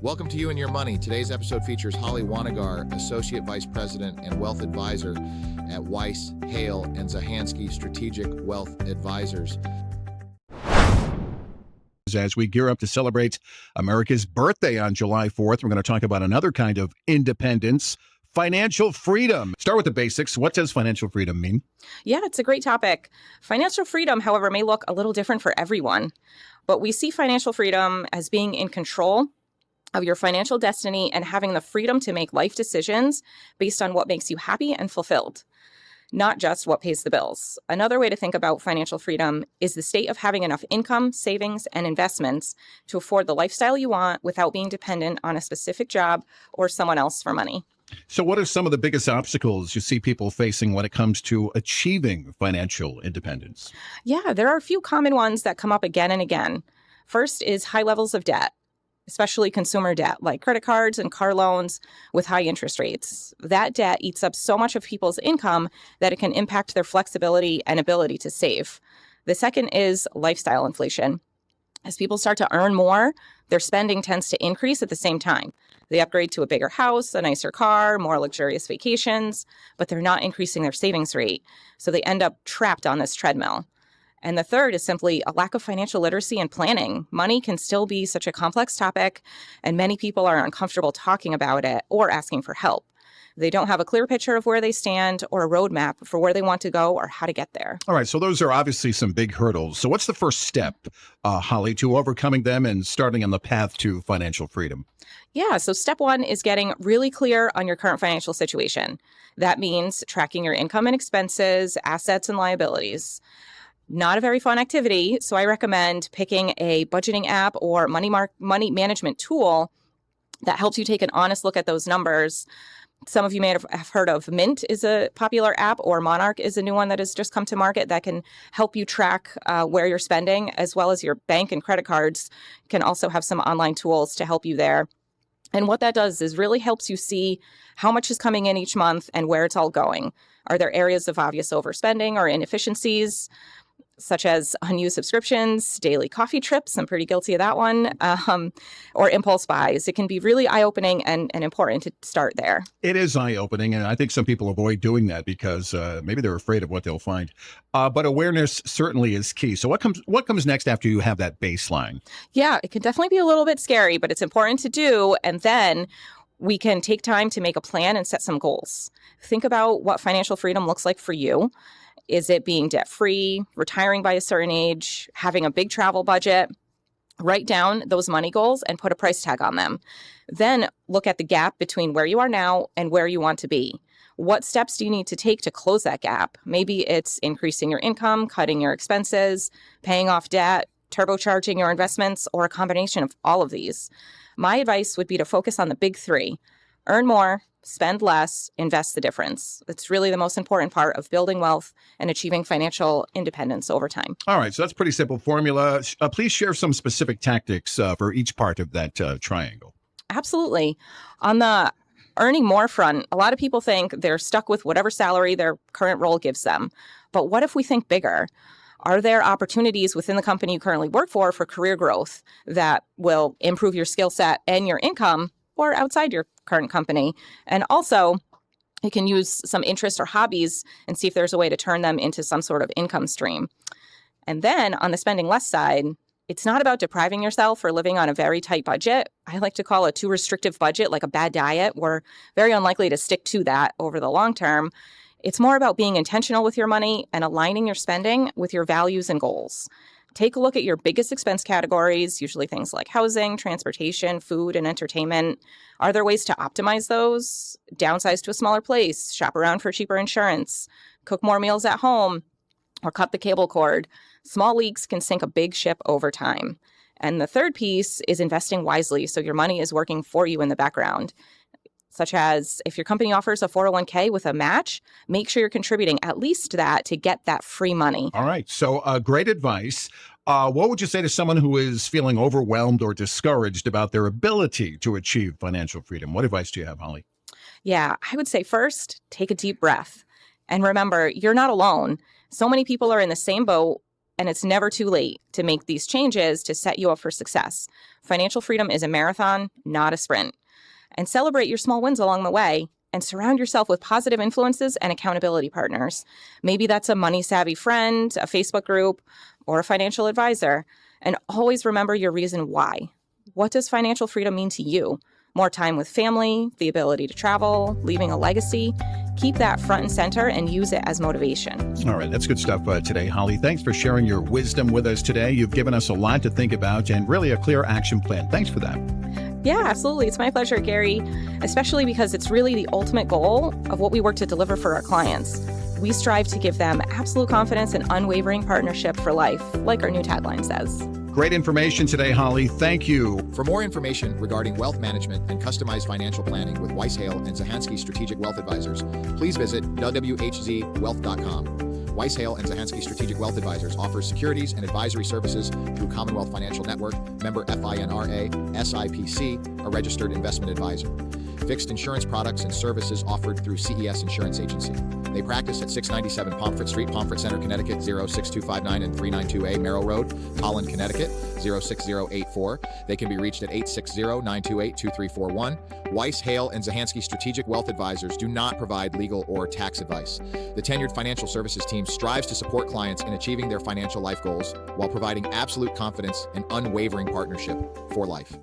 Welcome to You and Your Money. Today's episode features Holly Wanegar, Associate Vice President and Wealth Advisor at Weiss, Hale, and Zahansky Strategic Wealth Advisors. As we gear up to celebrate America's birthday on July 4th, we're going to talk about another kind of independence, financial freedom. Start with the basics. What does financial freedom mean? Yeah, it's a great topic. Financial freedom, however, may look a little different for everyone, but we see financial freedom as being in control of your financial destiny and having the freedom to make life decisions based on what makes you happy and fulfilled, not just what pays the bills. Another way to think about financial freedom is the state of having enough income, savings, and investments to afford the lifestyle you want without being dependent on a specific job or someone else for money. So what are some of the biggest obstacles you see people facing when it comes to achieving financial independence? Yeah, there are a few common ones that come up again and again. First is high levels of debt, especially consumer debt like credit cards and car loans with high interest rates. That debt eats up so much of people's income that it can impact their flexibility and ability to save. The second is lifestyle inflation. As people start to earn more, their spending tends to increase at the same time. They upgrade to a bigger house, a nicer car, more luxurious vacations, but they're not increasing their savings rate. So they end up trapped on this treadmill. And the third is simply a lack of financial literacy and planning. Money can still be such a complex topic, and many people are uncomfortable talking about it or asking for help. They don't have a clear picture of where they stand or a roadmap for where they want to go or how to get there. All right, so those are obviously some big hurdles. So what's the first step, Holly, to overcoming them and starting on the path to financial freedom? Yeah, so step one is getting really clear on your current financial situation. That means tracking your income and expenses, assets and liabilities. Not a very fun activity, so I recommend picking a budgeting app or money management tool that helps you take an honest look at those numbers. Some of you may have heard of Mint is a popular app, or Monarch is a new one that has just come to market that can help you track where you're spending, as well as your bank and credit cards can also have some online tools to help you there. And what that does is really helps you see how much is coming in each month and where it's all going. Are there areas of obvious overspending or inefficiencies, such as unused subscriptions, daily coffee trips, I'm pretty guilty of that one, or impulse buys? It can be really eye-opening and important to start there. It is eye-opening, and I think some people avoid doing that because maybe they're afraid of what they'll find. But awareness certainly is key. So what comes next after you have that baseline? Yeah, it can definitely be a little bit scary, but it's important to do, and then we can take time to make a plan and set some goals. Think about what financial freedom looks like for you. Is it being debt-free, retiring by a certain age, having a big travel budget? Write down those money goals and put a price tag on them. Then look at the gap between where you are now and where you want to be. What steps do you need to take to close that gap? Maybe it's increasing your income, cutting your expenses, paying off debt, turbocharging your investments, or a combination of all of these. My advice would be to focus on the big three. Earn more, spend less, invest the difference. It's really the most important part of building wealth and achieving financial independence over time. All right, so that's a pretty simple formula. Please share some specific tactics for each part of that triangle. Absolutely. On the earning more front, a lot of people think they're stuck with whatever salary their current role gives them. But what if we think bigger? Are there opportunities within the company you currently work for career growth that will improve your skill set and your income, or outside your current company? And also, you can use some interest or hobbies and see if there's a way to turn them into some sort of income stream. And then on the spending less side, it's not about depriving yourself or living on a very tight budget. I like to call a too restrictive budget like a bad diet. We're very unlikely to stick to that over the long term. It's more about being intentional with your money and aligning your spending with your values and goals. Take a look at your biggest expense categories, usually things like housing, transportation, food, and entertainment. Are there ways to optimize those? Downsize to a smaller place, shop around for cheaper insurance, cook more meals at home, or cut the cable cord. Small leaks can sink a big ship over time. And the third piece is investing wisely so your money is working for you in the background. Such as if your company offers a 401k with a match, make sure you're contributing at least that to get that free money. All right. So great advice. What would you say to someone who is feeling overwhelmed or discouraged about their ability to achieve financial freedom? What advice do you have, Holly? Yeah, I would say first, take a deep breath. And remember, you're not alone. So many people are in the same boat and it's never too late to make these changes to set you up for success. Financial freedom is a marathon, not a sprint. And celebrate your small wins along the way and surround yourself with positive influences and accountability partners. Maybe that's a money-savvy friend, a Facebook group, or a financial advisor. And always remember your reason why. What does financial freedom mean to you? More time with family, the ability to travel, leaving a legacy. Keep that front and center and use it as motivation. All right, that's good stuff today, Holly. Thanks for sharing your wisdom with us today. You've given us a lot to think about and really a clear action plan. Thanks for that. Yeah, absolutely. It's my pleasure, Gary, especially because it's really the ultimate goal of what we work to deliver for our clients. We strive to give them absolute confidence and unwavering partnership for life, like our new tagline says. Great information today, Holly. Thank you. For more information regarding wealth management and customized financial planning with Weiss Hale and Zahansky Strategic Wealth Advisors, please visit whzwealth.com. Weiss Hale and Zahansky Strategic Wealth Advisors offers securities and advisory services through Commonwealth Financial Network, member FINRA, SIPC, a registered investment advisor. Fixed insurance products and services offered through CES Insurance Agency. They practice at 697 Pomfret Street, Pomfret Center, Connecticut, 06259 and 392A Merrill Road, Holland, Connecticut, 06084. They can be reached at 860-928-2341. Weiss, Hale, and Zahansky Strategic Wealth Advisors do not provide legal or tax advice. The tenured financial services team strives to support clients in achieving their financial life goals while providing absolute confidence and unwavering partnership for life.